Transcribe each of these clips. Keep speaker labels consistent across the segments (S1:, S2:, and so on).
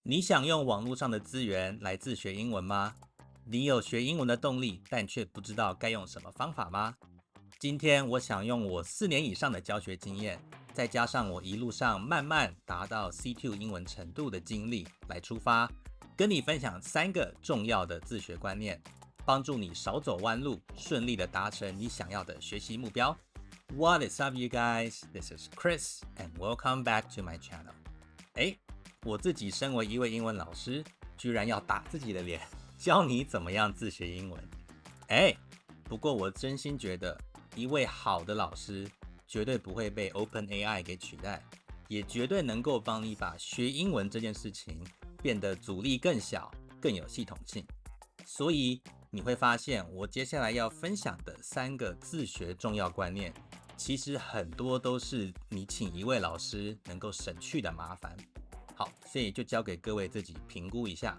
S1: 你想用网络上的资源来自学英文吗？你有学英文的动力，但却不知道该用什么方法吗？今天我想用我4年以上的教学经验，再加上我一路上慢慢达到 C2 英文程度的经历来出发，跟你分享3个重要的自学观念，帮助你少走弯路，顺利的达成你想要的学习目标。What is up, you guys? This is Chris, and welcome back to my channel. 我自己身为一位英文老师，居然要打自己的脸，教你怎么样自学英文。不过我真心觉得，一位好的老师绝对不会被 OpenAI 给取代，也绝对能够帮你把学英文这件事情变得阻力更小，更有系统性。所以你会发现，我接下来要分享的3个自学重要观念，其实很多都是你请一位老师能够省去的麻烦。好，所以就交给各位自己评估一下。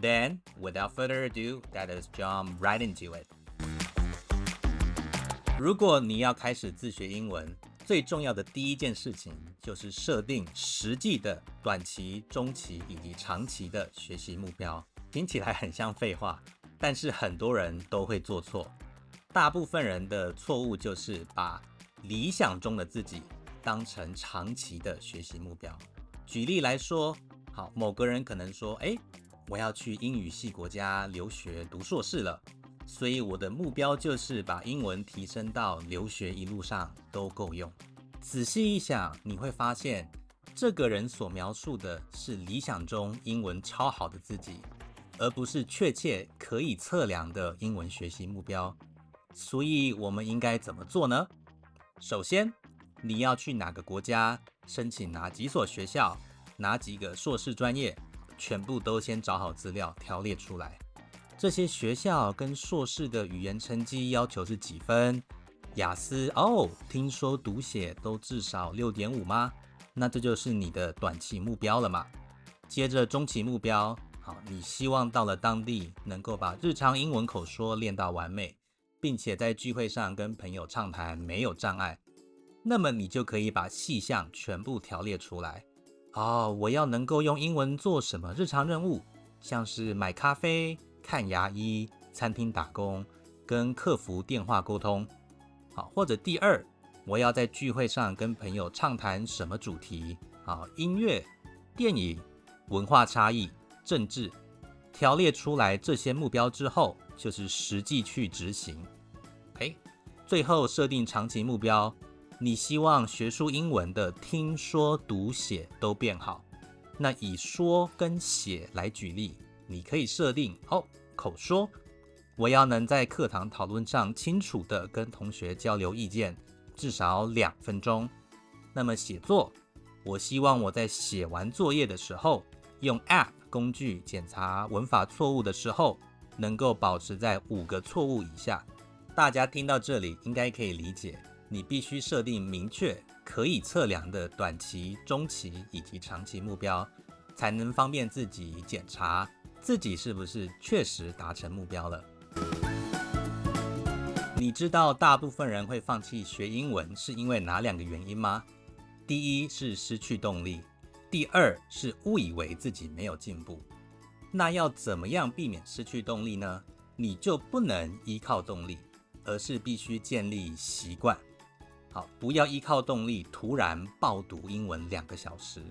S1: Then, without further ado, let us jump right into it. 如果你要开始自学英文，最重要的第一件事情就是设定实际的短期、中期以及长期的学习目标。听起来很像废话，但是很多人都会做错。大部分人的错误就是把理想中的自己当成长期的学习目标。举例来说，好，某个人可能说，我要去英语系国家留学读硕士了，所以我的目标就是把英文提升到留学一路上都够用。仔细一想，你会发现，这个人所描述的是理想中英文超好的自己，而不是确切可以测量的英文学习目标。所以我们应该怎么做呢？首先，你要去哪个国家，申请哪几所学校，哪几个硕士专业，全部都先找好资料条列出来。这些学校跟硕士的语言成绩要求是几分？雅思听说读写都至少 6.5 吗？那这就是你的短期目标了嘛。接着中期目标，好，你希望到了当地能够把日常英文口说练到完美，并且在聚会上跟朋友畅谈没有障碍。那么你就可以把细项全部条列出来。我要能够用英文做什么日常任务，像是买咖啡、看牙医、餐厅打工、跟客服电话沟通。好，或者第2，我要在聚会上跟朋友畅谈什么主题，音乐、电影、文化差异、政治。条列出来这些目标之后，就是实际去执行。最后设定长期目标，你希望学术英文的听说读写都变好。那以说跟写来举例，你可以设定口说，我要能在课堂讨论上清楚的跟同学交流意见，至少2分钟。那么写作，我希望我在写完作业的时候，用 App 工具检查文法错误的时候，能够保持在5个错误以下。大家听到这里应该可以理解，你必须设定明确可以测量的短期、中期以及长期目标，才能方便自己检查自己是不是确实达成目标了。你知道大部分人会放弃学英文是因为哪2个原因吗？第一是失去动力，第2是误以为自己没有进步。那要怎么样避免失去动力呢？你就不能依靠动力，而是必须建立习惯。好，不要依靠动力突然爆读英文2个小时，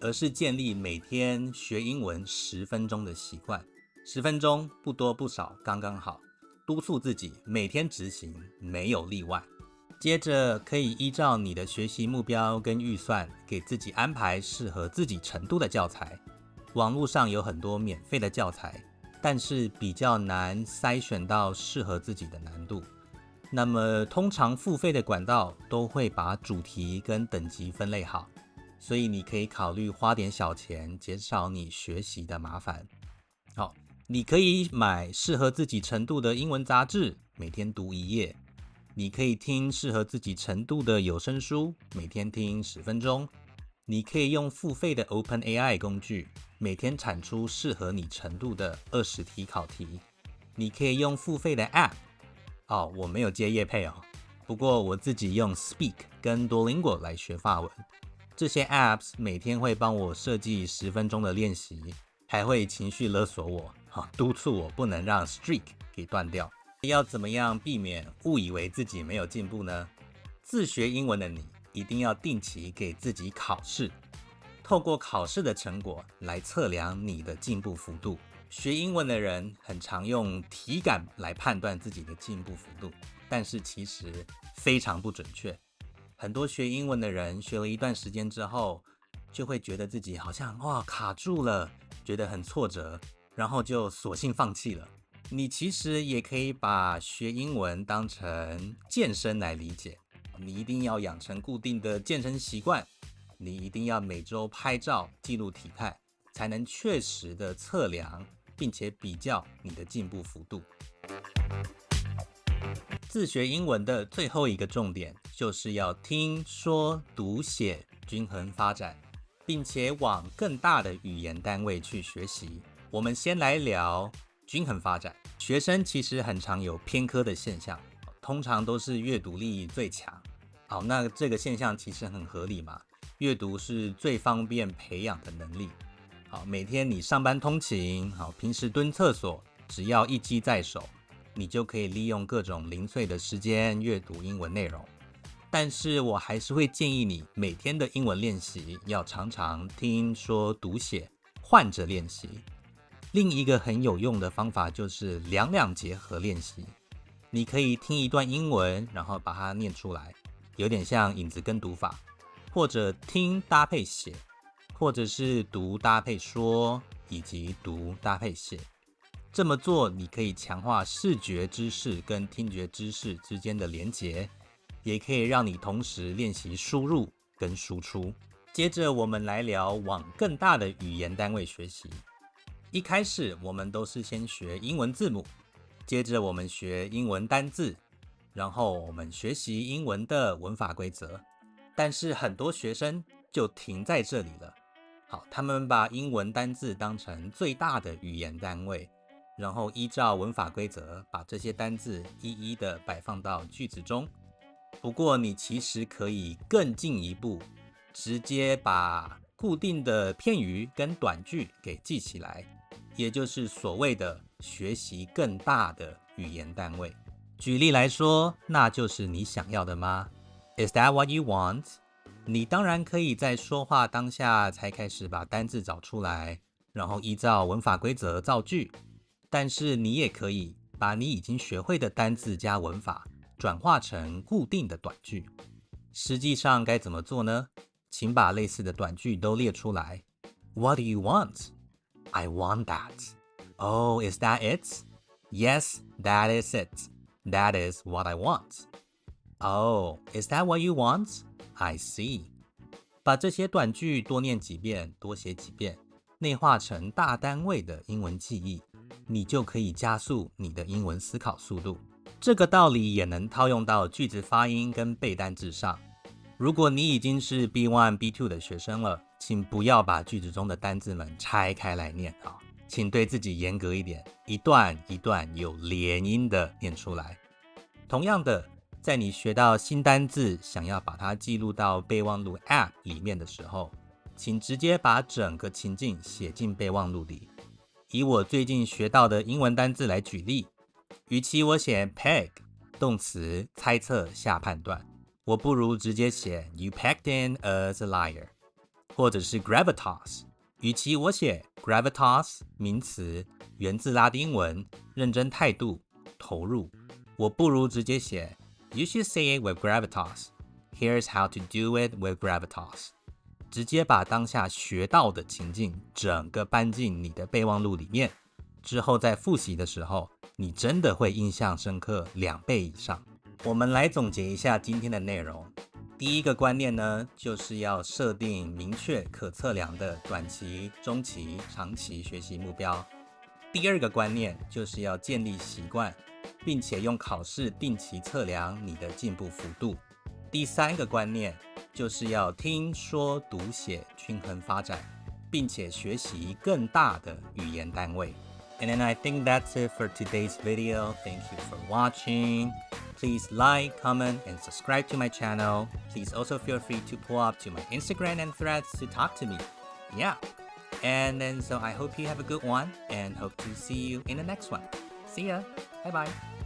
S1: 而是建立每天学英文10分钟的习惯。10分钟不多不少，刚刚好，督促自己每天执行，没有例外。接着可以依照你的学习目标跟预算，给自己安排适合自己程度的教材。网络上有很多免费的教材，但是比较难筛选到适合自己的难度。那么通常付费的管道都会把主题跟等级分类好，所以你可以考虑花点小钱，减少你学习的麻烦。好，你可以买适合自己程度的英文杂志，每天读1页。你可以听适合自己程度的有声书，每天听10分钟。你可以用付费的 OpenAI 工具，每天产出适合你程度的20题考题。你可以用付费的 App，我没有接业配不过我自己用 Speak 跟 Duolingo 来学法文。这些 apps 每天会帮我设计10分钟的练习，还会情绪勒索我，督促我不能让 streak 给断掉。要怎么样避免误以为自己没有进步呢？自学英文的你一定要定期给自己考试，透过考试的成果来测量你的进步幅度。学英文的人很常用体感来判断自己的进步幅度，但是其实非常不准确。很多学英文的人学了一段时间之后，就会觉得自己好像卡住了，觉得很挫折，然后就索性放弃了。你其实也可以把学英文当成健身来理解，你一定要养成固定的健身习惯，你一定要每周拍照记录体态，才能确实的测量并且比较你的进步幅度。自学英文的最后一个重点就是要听说读写均衡发展，并且往更大的语言单位去学习。我们先来聊均衡发展。学生其实很常有偏科的现象，通常都是阅读力最强。好，那这个现象其实很合理嘛，阅读是最方便培养的能力。好，每天你上班通勤，平时蹲厕所，只要一机在手，你就可以利用各种零碎的时间阅读英文内容。但是我还是会建议你每天的英文练习要常常听说读写换着练习。另一个很有用的方法就是两结合练习。你可以听一段英文，然后把它念出来，有点像影子跟读法，或者听搭配写，或者是读搭配说，以及读搭配写。这么做你可以强化视觉知识跟听觉知识之间的连结，也可以让你同时练习输入跟输出。接着我们来聊往更大的语言单位学习。一开始我们都是先学英文字母，接着我们学英文单字，然后我们学习英文的文法规则。但是很多学生就停在这里了。好，他们把英文单字当成最大的语言单位，然后依照文法规则把这些单字一一的摆放到句子中。不过你其实可以更进一步，直接把固定的片语跟短句给记起来，也就是所谓的学习更大的语言单位。举例来说，那就是你想要的吗？ Is that what you want? 你当然可以在说话当下才开始把单字找出来，然后依照文法规则造句。但是你也可以把你已经学会的单字加文法转化成固定的短句。实际上该怎么做呢？请把类似的短句都列出来。 What do you want? I want that. Oh, is that it? Yes, that is it. That is what I want. Oh, is that what you want? I see. 把这些短句多念几遍，多写几遍，内化成大单位的英文记忆，你就可以加速你的英文思考速度。这个道理也能套用到句子发音跟背单字上。如果你已经是 B1、B2 的学生了，请不要把句子中的单字们拆开来念，请对自己严格一点，一段一段有连音的念出来。同样的，在你学到新单字，想要把它记录到备忘录 App 里面的时候，请直接把整个情境写进备忘录里。以我最近学到的英文单字来举例，与其我写 peg 动词猜测下判断，我不如直接写 You pegged in as a liar。 或者是 gravitas， 与其我写 gravitas 名词源自拉丁文认真态度投入，我不如直接写 You should say it with gravitas. Here's how to do it with gravitas。 直接把当下学到的情境整个搬进你的备忘录里面，之后在复习的时候，你真的会印象深刻2倍以上。我们来总结一下今天的内容。第一个观念呢，就是要设定明确可测量的短期、中期、长期学习目标。第二个观念就是要建立习惯，并且用考试定期测量你的进步幅度。第三个观念就是要听说读写均衡发展，并且学习更大的语言单位。And then I think that's it for today's video. Thank you for watching. Please like, comment, and subscribe to my channel. Please also feel free to pull up to my Instagram and Threads to talk to me. Yeah. And then so I hope you have a good one and hope to see you in the next one. See ya. Bye bye.